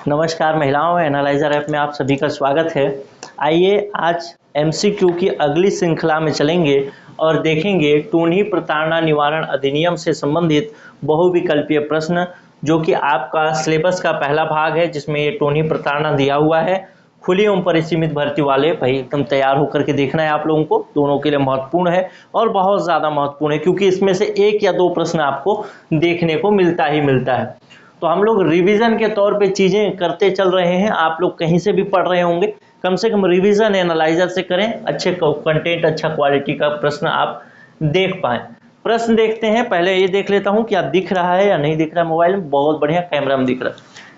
नमस्कार महिलाओं, analyser app में आप सभी का स्वागत है। आइए आज एमसीक्यू की अगली श्रृंखला में चलेंगे और देखेंगे टूनी प्रताड़ना निवारण अधिनियम से संबंधित बहुविकल्पीय प्रश्न, जो कि आपका सिलेबस का पहला भाग है, जिसमें ये टूनी प्रताड़ना दिया हुआ है। खुली एवं परिसीमित भर्ती वाले भाई एकदम तैयार होकर के देखना है आप लोगों को, दोनों के लिए महत्वपूर्ण है और बहुत ज़्यादा महत्वपूर्ण है, क्योंकि इसमें से एक या दो प्रश्न आपको देखने को मिलता ही मिलता है। तो हम लोग रिवीजन के तौर पे चीज़ें करते चल रहे हैं। आप लोग कहीं से भी पढ़ रहे होंगे, कम से कम रिवीजन एनालाइजर से करें, अच्छे कंटेंट, अच्छा क्वालिटी का प्रश्न आप देख पाएं। प्रश्न देखते हैं। पहले ये देख लेता हूं क्या दिख रहा है या नहीं दिख रहा है। मोबाइल में बहुत बढ़िया कैमरा में दिख रहा है।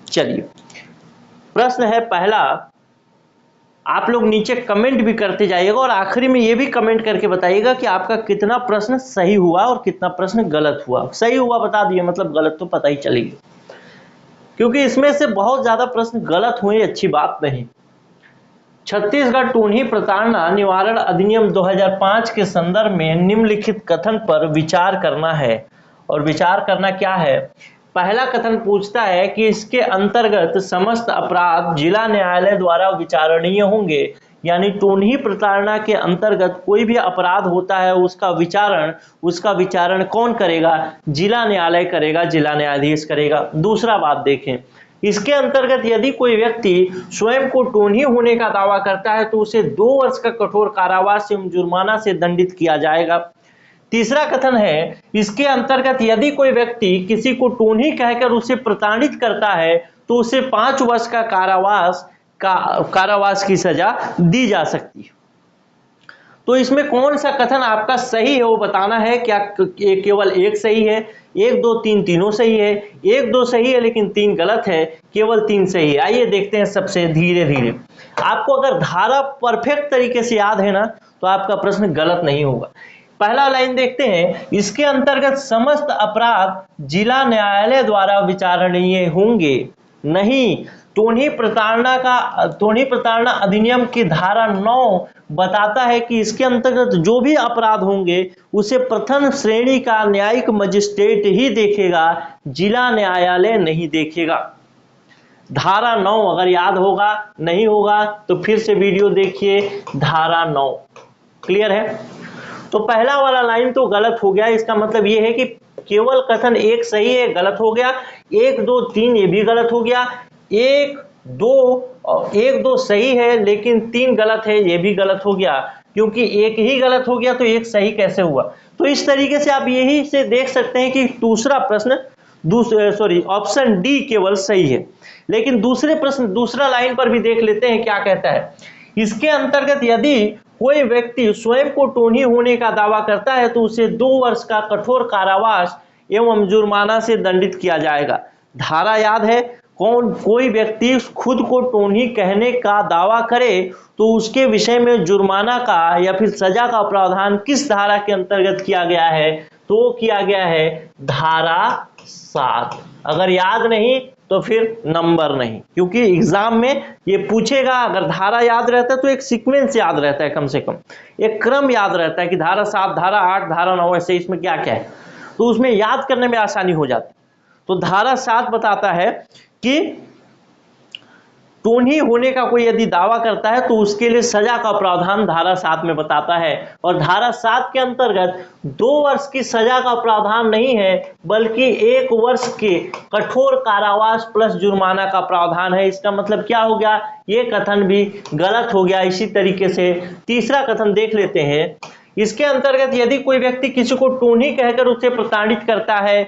चलिए, प्रश्न है पहला। आप लोग नीचे कमेंट भी करते जाइएगा और आखिरी में ये भी कमेंट करके बताइएगा कि आपका कितना प्रश्न सही हुआ और कितना प्रश्न गलत हुआ। सही हुआ बता दिए, मतलब गलत तो पता ही चलेगी, क्योंकि इसमें से बहुत ज्यादा प्रश्न गलत हुए, अच्छी बात नहीं। छत्तीसगढ़ टूनी प्रताड़ना निवारण अधिनियम 2005 के संदर्भ में निम्नलिखित कथन पर विचार करना है। और विचार करना क्या है? पहला कथन पूछता है कि इसके अंतर्गत समस्त अपराध जिला न्यायालय द्वारा विचारणीय होंगे, यानी टूनी प्रताड़ना के अंतर्गत कोई भी अपराध होता है उसका विचारण कौन करेगा? जिला न्यायालय करेगा, जिला न्यायाधीश करेगा। दूसरा बात देखें, इसके अंतर्गत यदि कोई व्यक्ति स्वयं को टूनी होने का दावा करता है तो उसे 2 वर्ष का कठोर कारावास एवं जुर्माना से दंडित किया जाएगा। तीसरा कथन है, इसके अंतर्गत यदि कोई व्यक्ति किसी को टूनी कहकर उसे प्रताड़ित करता है तो उसे 5 वर्ष का कारावास की सजा दी जा सकती है। तो इसमें कौन सा कथन आपका सही है वो बताना है। क्या केवल एक सही है? 1 2 3 तीनों सही है? 1 2 सही है लेकिन 3 गलत है? केवल 3 सही है। आइए देखते हैं सबसे धीरे धीरे। आपको अगर धारा परफेक्ट तरीके से याद है ना, तो आपका प्रश्न गलत नहीं होगा। पहला लाइन देखते हैं, इसके अंतर्गत समस्त अपराध जिला न्यायालय द्वारा विचारणीय होंगे। नहीं, टूनी प्रताड़ना अधिनियम की धारा 9 बताता है कि इसके अंतर्गत जो भी अपराध होंगे उसे प्रथम श्रेणी का न्यायिक मजिस्ट्रेट ही देखेगा, जिला न्यायालय नहीं देखेगा। धारा 9 अगर याद होगा, नहीं होगा तो फिर से वीडियो देखिए। धारा 9 क्लियर है? तो पहला वाला लाइन तो गलत हो गया। इसका मतलब ये है कि केवल कथन एक सही है, गलत हो गया। 1 2 3 ये भी गलत हो गया। 1 2 सही है लेकिन 3 गलत है, ये भी गलत हो गया, क्योंकि एक ही गलत हो गया तो एक सही कैसे हुआ। तो इस तरीके से आप यही से देख सकते हैं कि दूसरा प्रश्न ऑप्शन डी केवल सही है। लेकिन दूसरा लाइन पर भी देख लेते हैं क्या कहता है। इसके अंतर्गत यदि कोई व्यक्ति स्वयं को टूनी होने का दावा करता है तो उसे 2 वर्ष का कठोर कारावास एवं जुर्माना से दंडित किया जाएगा। धारा याद है? कोई व्यक्ति खुद को टूनी कहने का दावा करे तो उसके विषय में जुर्माना का या फिर सजा का प्रावधान किस धारा के अंतर्गत किया गया है? तो किया गया है धारा 7। अगर याद नहीं तो फिर नंबर नहीं, क्योंकि एग्जाम में ये पूछेगा। अगर धारा याद रहता है तो एक सीक्वेंस याद रहता है, कम से कम एक क्रम याद रहता है कि धारा 7, धारा 8, धारा 9, ऐसे इसमें क्या क्या है, तो उसमें याद करने में आसानी हो जाती। तो धारा 7 बताता है कि टूनी होने का कोई यदि दावा करता है तो उसके लिए सजा का प्रावधान धारा 7 में बताता है। और धारा 7 के अंतर्गत 2 वर्ष की सजा का प्रावधान नहीं है, बल्कि 1 वर्ष के कठोर कारावास प्लस जुर्माना का प्रावधान है। इसका मतलब क्या हो गया? ये कथन भी गलत हो गया। इसी तरीके से तीसरा कथन देख लेते हैं। इसके अंतर्गत यदि कोई व्यक्ति किसी को टूनी कहकर उसे प्रताड़ित करता है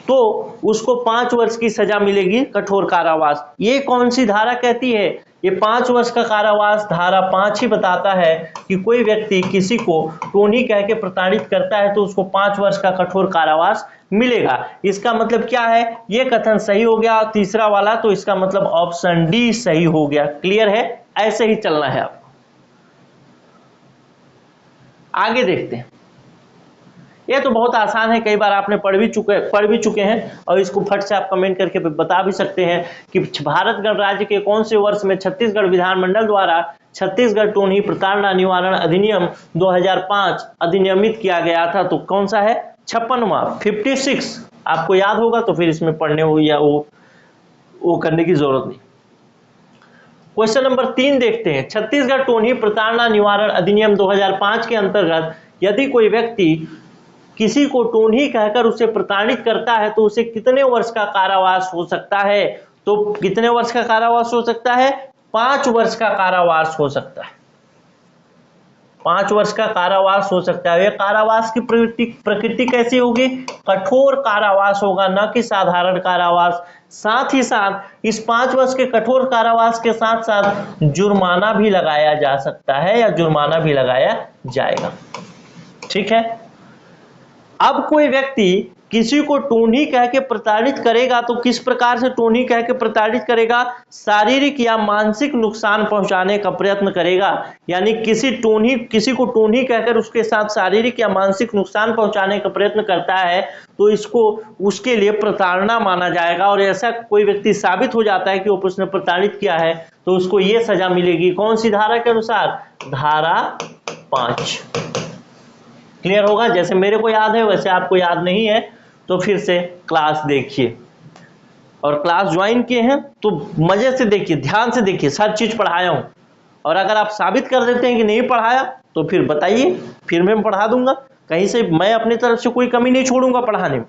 तो उसको 5 वर्ष की सजा मिलेगी, कठोर कारावास। ये कौन सी धारा कहती है? ये 5 वर्ष का कारावास धारा 5 ही बताता है कि कोई व्यक्ति किसी को टूनी कह के प्रताड़ित करता है तो उसको 5 वर्ष का कठोर कारावास मिलेगा। इसका मतलब क्या है? ये कथन सही हो गया तीसरा वाला, तो इसका मतलब ऑप्शन डी सही हो गया। क्लियर है? ऐसे ही चलना है आपको। आगे देखते हैं। ये तो बहुत आसान है, कई बार आपने पढ़ भी चुके हैं और इसको फट से आप कमेंट करके बता भी सकते हैं कि भारत गणराज्य के कौन से वर्ष में छत्तीसगढ़ विधानमंडल द्वारा छत्तीसगढ़ टूनी प्रताड़ना निवारण अधिनियम 2005 अधिनियमित किया गया था। तो कौन सा है? 56वां, 56। आपको याद होगा तो फिर इसमें पढ़ने हो या वो वो करने की जरूरत नहीं। क्वेश्चन नंबर 3 देखते हैं। छत्तीसगढ़ टोनी प्रताड़ना निवारण अधिनियम 2005 के अंतर्गत यदि कोई व्यक्ति किसी को टोनी कहकर उसे प्रताड़ित करता है तो उसे कितने वर्ष का कारावास हो सकता है? तो कितने वर्ष का कारावास हो सकता है? 5 वर्ष का कारावास हो सकता है। 5 वर्ष का कारावास हो सकता है। यह कारावास की प्रकृति कैसी होगी? कठोर कारावास होगा, न कि साधारण कारावास। साथ ही साथ इस 5 वर्ष के कठोर कारावास के साथ साथ जुर्माना भी लगाया जा सकता है या जुर्माना भी लगाया जाएगा। ठीक है। अब कोई व्यक्ति किसी को टोनी कह के प्रताड़ित करेगा तो किस प्रकार से टोनी कह के प्रताड़ित करेगा? शारीरिक या मानसिक नुकसान पहुंचाने का प्रयत्न करेगा। यानी किसी को टोनी कहकर उसके साथ शारीरिक या मानसिक नुकसान पहुंचाने का प्रयत्न करता है तो इसको उसके लिए प्रताड़ना माना जाएगा। और ऐसा कोई व्यक्ति साबित हो जाता है कि वो उसने प्रताड़ित किया है तो उसको ये सजा मिलेगी। कौन सी धारा के अनुसार? धारा 5। क्लियर होगा? जैसे मेरे को याद है वैसे आपको याद नहीं है तो फिर से क्लास देखिए, और क्लास ज्वाइन किए हैं तो मजे से देखिए, ध्यान से देखिए, हर चीज पढ़ाया हूं। और अगर आप साबित कर देते हैं कि नहीं पढ़ाया तो फिर बताइए, फिर मैं पढ़ा दूंगा। कहीं से मैं अपनी तरफ से कोई कमी नहीं छोड़ूंगा पढ़ाने में।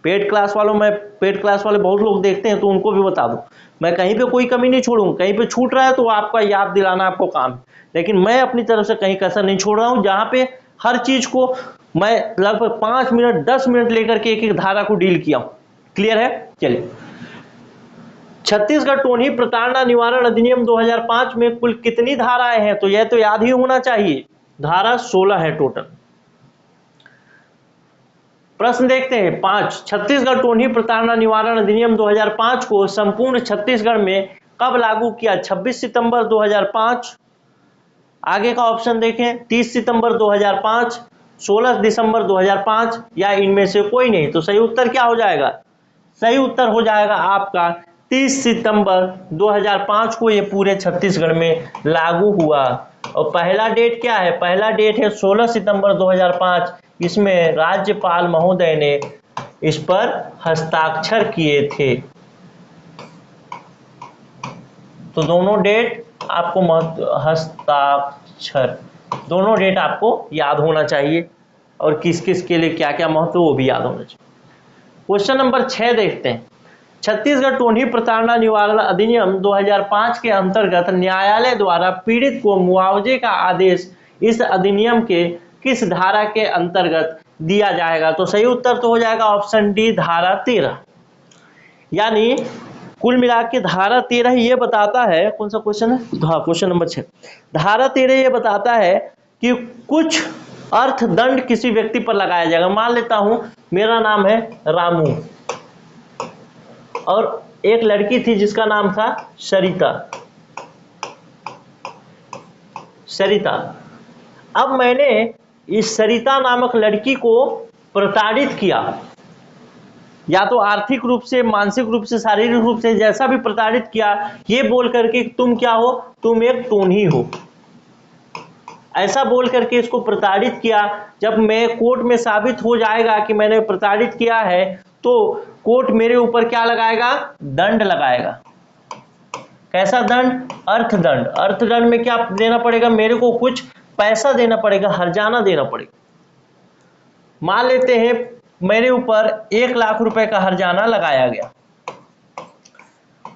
पेड क्लास वाले बहुत लोग देखते हैं तो उनको भी बता दूं, मैं कहीं पे कोई कमी नहीं छोड़ूंगा। कहीं पे छूट रहा है तो आपका याद दिलाना आपको काम है, लेकिन मैं अपनी तरफ से कहीं कसर नहीं छोड़ रहा हूं। जहां पे हर चीज को मैं लगभग 5 मिनट 10 मिनट लेकर के एक एक धारा को डील किया हूं। क्लियर है? चलिए, छत्तीसगढ़ टोनी प्रताड़ना निवारण अधिनियम 2005 में कुल कितनी धाराएं हैं? तो यह तो याद ही होना चाहिए, धारा 16 है टोटल। प्रश्न देखते हैं 5। छत्तीसगढ़ टोनी प्रताड़ना निवारण अधिनियम 2005 को संपूर्ण छत्तीसगढ़ में कब लागू किया? 26 सितंबर 2005। आगे का ऑप्शन देखें, 30 सितंबर 2005, 16 दिसंबर 2005 या इनमें से कोई नहीं। तो सही उत्तर क्या हो जाएगा? सही उत्तर हो जाएगा आपका 30 सितंबर 2005 को ये पूरे छत्तीसगढ़ में लागू हुआ। और पहला डेट क्या है? पहला डेट है 16 सितंबर 2005। इसमें राज्यपाल महोदय ने इस पर हस्ताक्षर किए थे। तो दोनों डेट आपको हस्ताक्षर, दोनों डेट आपको याद होना चाहिए, और किस किस के लिए क्या क्या महत्व वो भी याद होना चाहिए। क्वेश्चन नंबर 6 देखते हैं। छत्तीसगढ़ टोनी प्रताड़ना निवारण अधिनियम 2005 के अंतर्गत न्यायालय द्वारा पीड़ित को मुआवजे का आदेश इस अधिनियम के किस धारा के अंतर्गत दिया जाएगा? तो सही उत्तर तो हो जाएगा ऑप्शन डी, धारा 13। यानी कुल मिला के धारा 13 ये बताता है, कौन सा क्वेश्चन है? हाँ, क्वेश्चन नंबर 6। धारा 13 ये बताता है कि कुछ अर्थदंड किसी व्यक्ति पर लगाया जाएगा। मान लेता हूं मेरा नाम है रामू और एक लड़की थी जिसका नाम था सरिता। अब मैंने इस सरिता नामक लड़की को प्रताड़ित किया, या तो आर्थिक रूप से, मानसिक रूप से, शारीरिक रूप से, जैसा भी प्रताड़ित किया, ये बोल करके तुम क्या हो? तुम एक टोनी हो, ऐसा बोल करके इसको प्रताड़ित किया। जब मैं कोर्ट में साबित हो जाएगा कि मैंने प्रताड़ित किया है तो कोर्ट मेरे ऊपर क्या लगाएगा? दंड लगाएगा। कैसा दंड? अर्थदंड। अर्थदंड में क्या देना पड़ेगा? मेरे को कुछ पैसा देना पड़ेगा, हर्जाना देना पड़ेगा। मान लेते हैं मेरे ऊपर 1 लाख रुपए का हर्जाना लगाया गया,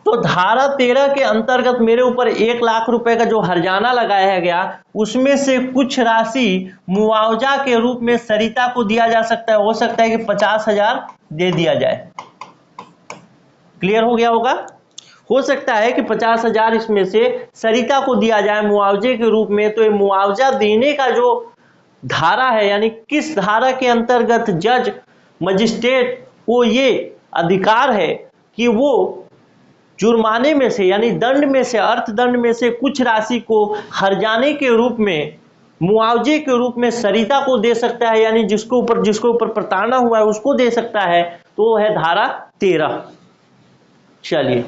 तो धारा 13 के अंतर्गत मेरे ऊपर 1 लाख रुपए का जो हर्जाना लगाया गया उसमें से कुछ राशि मुआवजा के रूप में सरिता को दिया जा सकता है। हो सकता है कि 50,000 दे दिया जाए। क्लियर हो गया होगा? हो सकता है कि 50,000 इसमें से सरिता को दिया जाए मुआवजे के रूप में। तो ये मुआवजा देने का जो धारा है, यानी किस धारा के अंतर्गत जज मजिस्ट्रेट को ये अधिकार है कि वो जुर्माने में से, यानी दंड में से, अर्थदंड में से कुछ राशि को हर्जाने के रूप में, मुआवजे के रूप में सरिता को दे सकता है, यानी जिसके ऊपर प्रताड़ना हुआ है उसको दे सकता है। तो वो है धारा 13। चलिए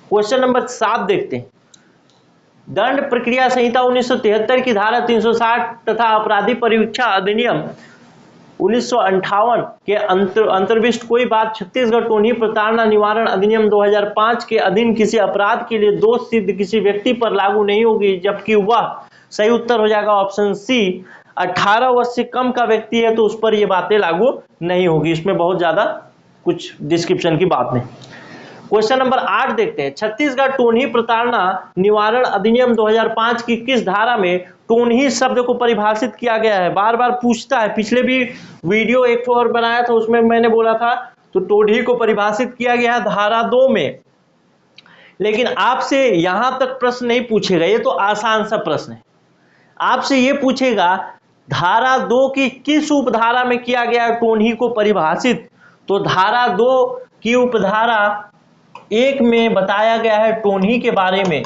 क्वेश्चन नंबर 7 देखते हैं। दंड प्रक्रिया संहिता 1973 की धारा 360 तथा अपराधी परीक्षा अधिनियम 1958 के अंतर्विष्ट कोई बात छत्तीसगढ़ टोनी प्रताड़ना निवारण अधिनियम 2005 के अधीन किसी अपराध के लिए दोष सिद्ध किसी व्यक्ति पर लागू नहीं होगी, जबकि वह, सही उत्तर हो जाएगा ऑप्शन सी, 18 वर्ष से कम का व्यक्ति है तो उस पर ये बातें लागू नहीं होगी। इसमें बहुत ज्यादा कुछ डिस्क्रिप्शन की बात नहीं। क्वेश्चन नंबर 8 देखते हैं। छत्तीसगढ़ टोनी प्रताड़ना निवारण अधिनियम 2005 की किस धारा में टोनही शब्द को परिभाषित किया गया है? बार बार पूछता है। पिछले भी वीडियो एक और बनाया था, उसमें मैंने बोला था तो टोनही को परिभाषित किया गया है धारा 2 में, लेकिन आपसे यहां तक प्रश्न नहीं पूछेगा। ये तो आसान सा प्रश्न है। आपसे ये पूछेगा धारा 2 की किस उपधारा में किया गया है टोनही को परिभाषित, तो धारा 2 की उपधारा 1 में बताया गया है टोनही के बारे में।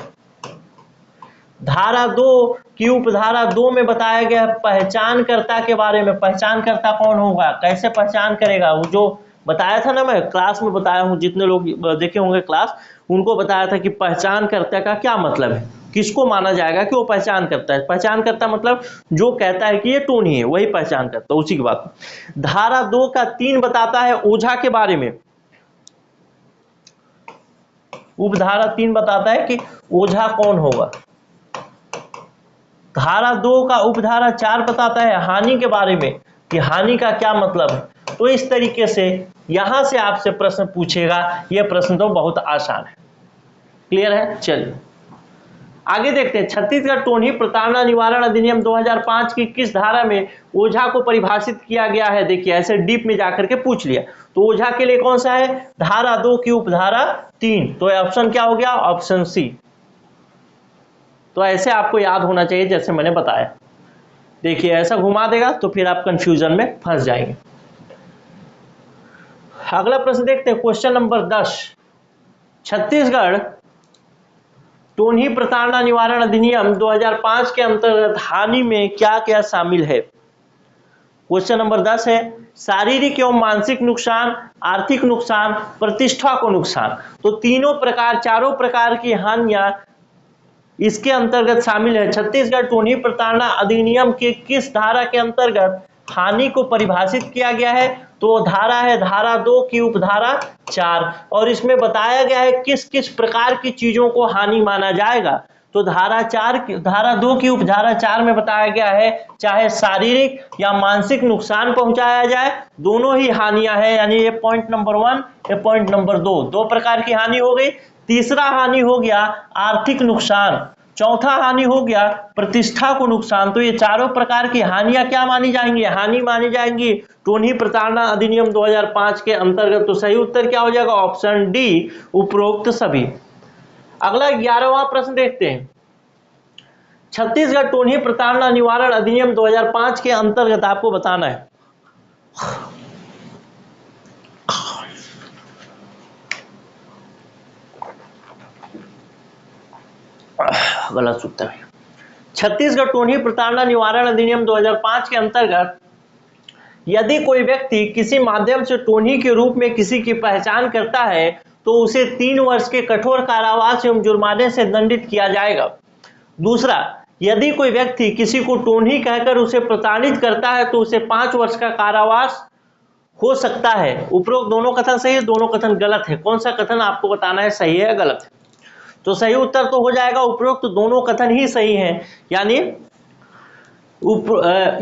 धारा 2 की उपधारा 2 में बताया गया है पहचानकर्ता के बारे में। पहचानकर्ता कौन होगा, कैसे पहचान करेगा, वो जो बताया था ना, मैं क्लास में बताया हूं, जितने लोग देखे होंगे क्लास, उनको बताया था कि पहचानकर्ता का क्या मतलब है, किसको माना जाएगा कि वो पहचान करता है। पहचानकर्ता मतलब जो कहता है कि ये टोनही है, वही पहचान करता है, उसी की बात। धारा 2 का 3 बताता है ओझा के बारे में। उपधारा 3 बताता है कि ओझा कौन होगा। धारा 2 का उपधारा 4 बताता है हानि के बारे में, कि हानि का क्या मतलब है। तो इस तरीके से यहां से आपसे प्रश्न पूछेगा। यह प्रश्न तो बहुत आसान है। क्लियर है? चलिए आगे देखते हैं। छत्तीसगढ़ टोनही प्रताड़ना निवारण अधिनियम 2005 की किस धारा में ओझा को परिभाषित किया गया है? देखिए ऐसे डीप में जाकर के पूछ लिया। तो ओझा के लिए कौन सा है? धारा 2 की उपधारा 3। तो ऑप्शन क्या हो गया? Option C. तो ऐसे आपको याद होना चाहिए जैसे मैंने बताया। देखिए ऐसा घुमा देगा तो फिर आप कंफ्यूजन में फंस जाएंगे। अगला प्रश्न देखते हैं। Question number 10। छत्तीसगढ़ टोनही प्रताड़ना निवारण अधिनियम 2005 के अंतर्गत हानि में क्या क्या शामिल है? क्वेश्चन नंबर 10 है शारीरिक एवं मानसिक नुकसान, आर्थिक नुकसान, प्रतिष्ठा को नुकसान। तो तीनों प्रकार, चारों प्रकार की हानियां इसके अंतर्गत शामिल है। छत्तीसगढ़ टोनही प्रताड़ना अधिनियम के किस धारा के अंतर्गत हानि को परिभाषित किया गया है? तो धारा है धारा 2 की उपधारा 4, और इसमें बताया गया है किस किस प्रकार की चीजों को हानि माना जाएगा। तो धारा 2 की उपधारा 4 में बताया गया है चाहे शारीरिक या मानसिक नुकसान पहुंचाया जाए, दोनों ही हानियां हैं। यानी ये पॉइंट नंबर 1, ये पॉइंट नंबर 2, दो प्रकार की हानि हो गई। तीसरा हानि हो गया आर्थिक नुकसान, चौथा हानि हो गया प्रतिष्ठा को नुकसान। तो ये चारों प्रकार की हानियां क्या मानी जाएंगी? हानि मानी जाएंगी टोनही प्रताड़ना अधिनियम 2005 के अंतर्गत। तो सही उत्तर क्या हो जाएगा? ऑप्शन डी, उपरोक्त सभी। अगला 11वां प्रश्न देखते हैं। छत्तीसगढ़ टोनही प्रताड़ना निवारण अधिनियम 2005 के अंतर्गत आपको बताना है, गलत उत्तर है। छत्तीसगढ़ टोनही प्रताड़ना निवारण अधिनियम 2005 के अंतर्गत यदि कोई व्यक्ति किसी माध्यम से टोनही के रूप में किसी की पहचान करता है तो उसे 3 वर्ष के कठोर कारावास एवं जुर्माने से दंडित किया जाएगा। दूसरा, यदि कोई व्यक्ति किसी को टोनही कहकर उसे प्रताड़ित करता है तो उसे 5 वर्ष का कारावास हो सकता है। उपरोक्त दोनों कथन सही है, दोनों कथन गलत है। कौन सा कथन आपको बताना है सही है या गलत है? तो सही उत्तर तो हो जाएगा उपरोक्त तो दोनों कथन ही सही हैं। यानी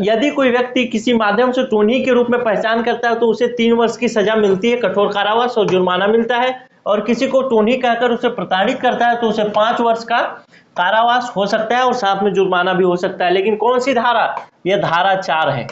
यदि कोई व्यक्ति किसी माध्यम से टोनही के रूप में पहचान करता है तो उसे 3 वर्ष की सजा मिलती है, कठोर कारावास और जुर्माना मिलता है, और किसी को टोनही कहकर उसे प्रताड़ित करता है तो उसे 5 वर्ष का कारावास हो सकता है और साथ में जुर्माना भी हो सकता है। लेकिन कौन सी धारा? यह धारा 4 है।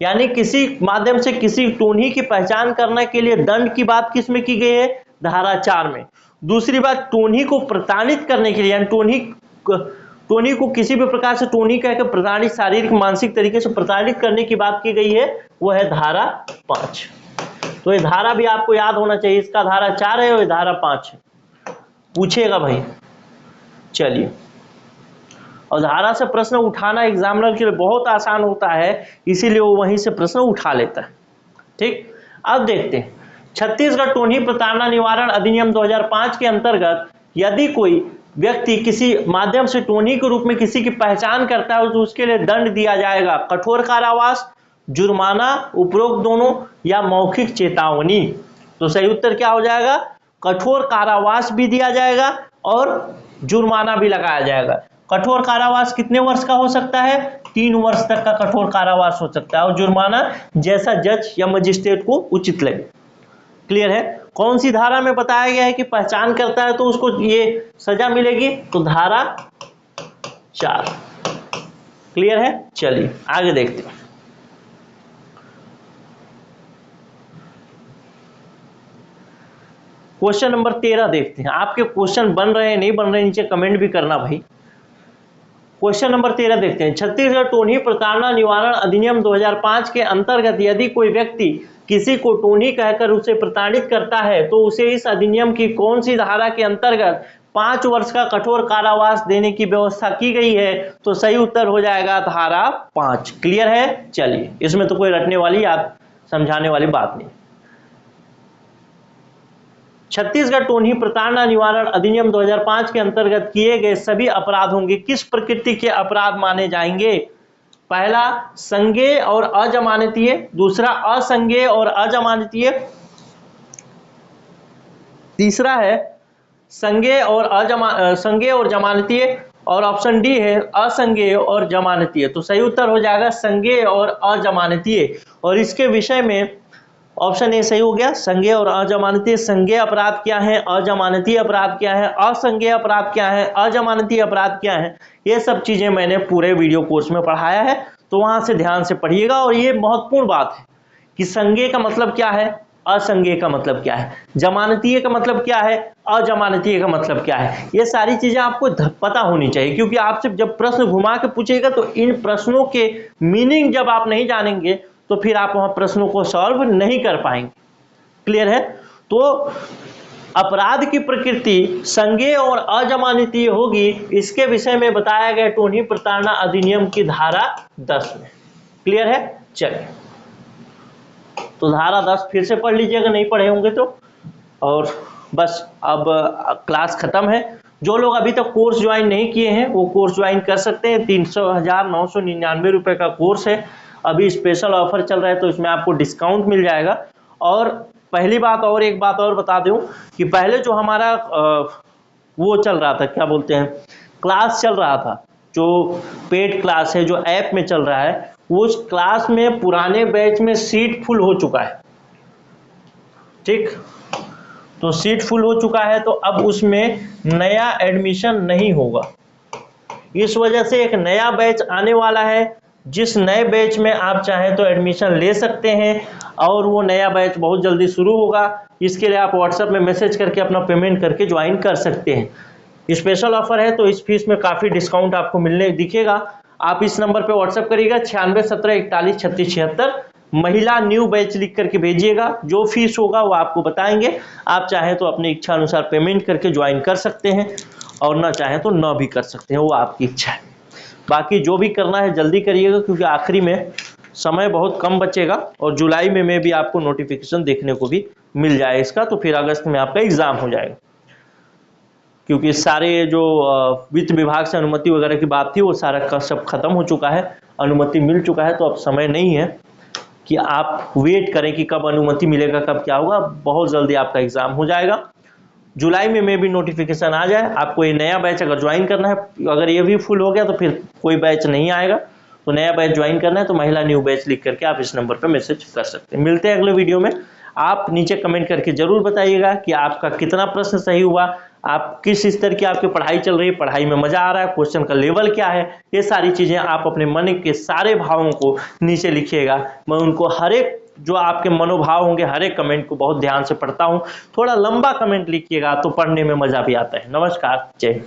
यानी किसी माध्यम से किसी टोनही की पहचान करने के लिए दंड की बात किस में की गई है? धारा 4 में। दूसरी बात, टोनही को प्रताड़ित करने के लिए, यानी टोनही को किसी भी प्रकार से टोनही कहकर प्रताड़ित, शारीरिक मानसिक तरीके से प्रताड़ित करने की बात की गई है, वो है धारा 5। तो ये धारा भी आपको याद होना चाहिए। इसका धारा 4 है और धारा 5 है, पूछेगा भाई। चलिए, और धारा से प्रश्न उठाना एग्जामिनर के लिए बहुत आसान होता है, इसीलिए वो वहीं से प्रश्न उठा लेता है। ठीक, अब देखते हैं। छत्तीसगढ़ टोनही प्रताड़ना निवारण अधिनियम 2005 के अंतर्गत यदि कोई व्यक्ति किसी माध्यम से टोनही के रूप में किसी की पहचान करता है तो उसके लिए दंड दिया जाएगा, कठोर कारावास, जुर्माना, उपरोक्त दोनों, या मौखिक चेतावनी। तो सही उत्तर क्या हो जाएगा? कठोर कारावास भी दिया जाएगा और जुर्माना भी लगाया जाएगा। कठोर कारावास कितने वर्ष का हो सकता है? 3 वर्ष तक का कठोर कारावास हो सकता है, और जुर्माना जैसा जज या मजिस्ट्रेट को उचित लगे। क्लियर है? कौन सी धारा में बताया गया है कि पहचान करता है तो उसको ये सजा मिलेगी? तो धारा 4। क्लियर है? चलिए आगे देखते हैं। क्वेश्चन नंबर 13 देखते हैं। आपके क्वेश्चन बन रहे हैं नहीं बन रहे, नीचे कमेंट भी करना भाई। क्वेश्चन नंबर 13 देखते हैं। छत्तीसगढ़ टोनी प्रताड़ना निवारण अधिनियम 2005 के अंतर्गत यदि कोई व्यक्ति किसी को टोनी कहकर उसे प्रताड़ित करता है तो उसे इस अधिनियम की कौन सी धारा के अंतर्गत 5 वर्ष का कठोर कारावास देने की व्यवस्था की गई है? तो सही उत्तर हो जाएगा धारा 5। क्लियर है? चलिए, इसमें तो कोई रटने वाली या समझाने वाली बात नहीं। छत्तीसगढ़ टोनी प्रताड़ना निवारण अधिनियम 2005 के अंतर्गत किए गए सभी अपराधों के किस प्रकृति के अपराध माने जाएंगे? पहला, संज्ञेय और अजमानतीय। दूसरा, असंज्ञेय और अजमानतीय। तीसरा है संज्ञेय और जमानतीय, और ऑप्शन डी है असंज्ञेय और जमानतीय। तो सही उत्तर हो जाएगा संज्ञेय और अजमानतीय। और इसके विषय में ऑप्शन ए सही हो गया, संज्ञेय और अजमानतीय। संज्ञेय अपराध क्या है, अजमानतीय अपराध क्या है, असंज्ञेय अपराध क्या है, अजमानतीय अपराध क्या है, ये सब चीजें मैंने पूरे वीडियो कोर्स में पढ़ाया है, तो वहां से ध्यान से पढ़िएगा। और ये महत्वपूर्ण बात है कि संज्ञेय का मतलब क्या है, असंज्ञेय का मतलब क्या है, जमानतीय का मतलब क्या है, अजमानतीय का मतलब क्या है, ये सारी चीजें आपको पता होनी चाहिए। क्योंकि आपसे जब प्रश्न घुमा के पूछेगा तो इन प्रश्नों के मीनिंग जब आप नहीं जानेंगे तो फिर आप वहां प्रश्नों को सॉल्व नहीं कर पाएंगे। क्लियर है? तो अपराध की प्रकृति संज्ञेय और अजमानतीय होगी, इसके विषय में बताया गया टोनी प्रताड़ना अधिनियम की धारा 10 में। क्लियर है? चलिए, तो धारा 10 फिर से पढ़ लीजिएगा, नहीं पढ़े होंगे तो। और बस अब क्लास खत्म है। जो लोग अभी तक कोर्स ज्वाइन नहीं किए हैं वो कोर्स ज्वाइन कर सकते हैं। 300,999 रुपए का कोर्स है। अभी स्पेशल ऑफर चल रहा है तो इसमें आपको डिस्काउंट मिल जाएगा। और पहली बात, और एक बात और बता दूं कि पहले जो हमारा वो चल रहा था, क्या बोलते हैं, क्लास चल रहा था, जो पेड क्लास है, जो ऐप में चल रहा है, उस क्लास में पुराने बैच में सीट फुल हो चुका है। ठीक, तो सीट फुल हो चुका है, तो अब उसमें नया एडमिशन नहीं होगा। इस वजह से एक नया बैच आने वाला है, जिस नए बैच में आप चाहें तो एडमिशन ले सकते हैं, और वो नया बैच बहुत जल्दी शुरू होगा। इसके लिए आप व्हाट्सएप में मैसेज करके अपना पेमेंट करके ज्वाइन कर सकते हैं। स्पेशल ऑफर है तो इस फीस में काफ़ी डिस्काउंट आपको मिलने दिखेगा। आप इस नंबर पे व्हाट्सएप करिएगा 9617413676, महिला न्यू बैच लिख करके भेजिएगा। जो फीस होगा वो आपको बताएंगे। आप चाहें तो अपनी इच्छा अनुसार पेमेंट करके ज्वाइन कर सकते हैं, और ना चाहें तो ना भी कर सकते हैं, वो आपकी इच्छा है। बाकी जो भी करना है जल्दी करिएगा, क्योंकि आखिरी में समय बहुत कम बचेगा, और जुलाई में भी आपको नोटिफिकेशन देखने को भी मिल जाए इसका, तो फिर अगस्त में आपका एग्जाम हो जाएगा। क्योंकि सारे जो वित्त विभाग से अनुमति वगैरह की बात थी वो सारा सब खत्म हो चुका है, अनुमति मिल चुका है। तो अब समय नहीं है कि आप वेट करें कि कब अनुमति मिलेगा, कब क्या होगा। बहुत जल्दी आपका एग्जाम हो जाएगा। जुलाई में भी नोटिफिकेशन आ जाए। आपको ये नया बैच अगर ज्वाइन करना है, अगर ये भी फुल हो गया तो फिर कोई बैच नहीं आएगा, तो नया बैच ज्वाइन करना है तो महिला न्यू बैच लिख करके आप इस नंबर पर मैसेज कर सकते हैं। मिलते हैं अगले वीडियो में। आप नीचे कमेंट करके जरूर बताइएगा कि आपका कितना प्रश्न सही हुआ, आप किस स्तर की आपकी पढ़ाई चल रही है, पढ़ाई में मजा आ रहा है, क्वेश्चन का लेवल क्या है। ये सारी चीजें आप अपने मन के सारे भावों को नीचे लिखिएगा। मैं उनको हर एक जो आपके मनोभाव होंगे, हर एक कमेंट को बहुत ध्यान से पढ़ता हूँ। थोड़ा लंबा कमेंट लिखिएगा तो पढ़ने में मजा भी आता है। नमस्कार, जय हिंद।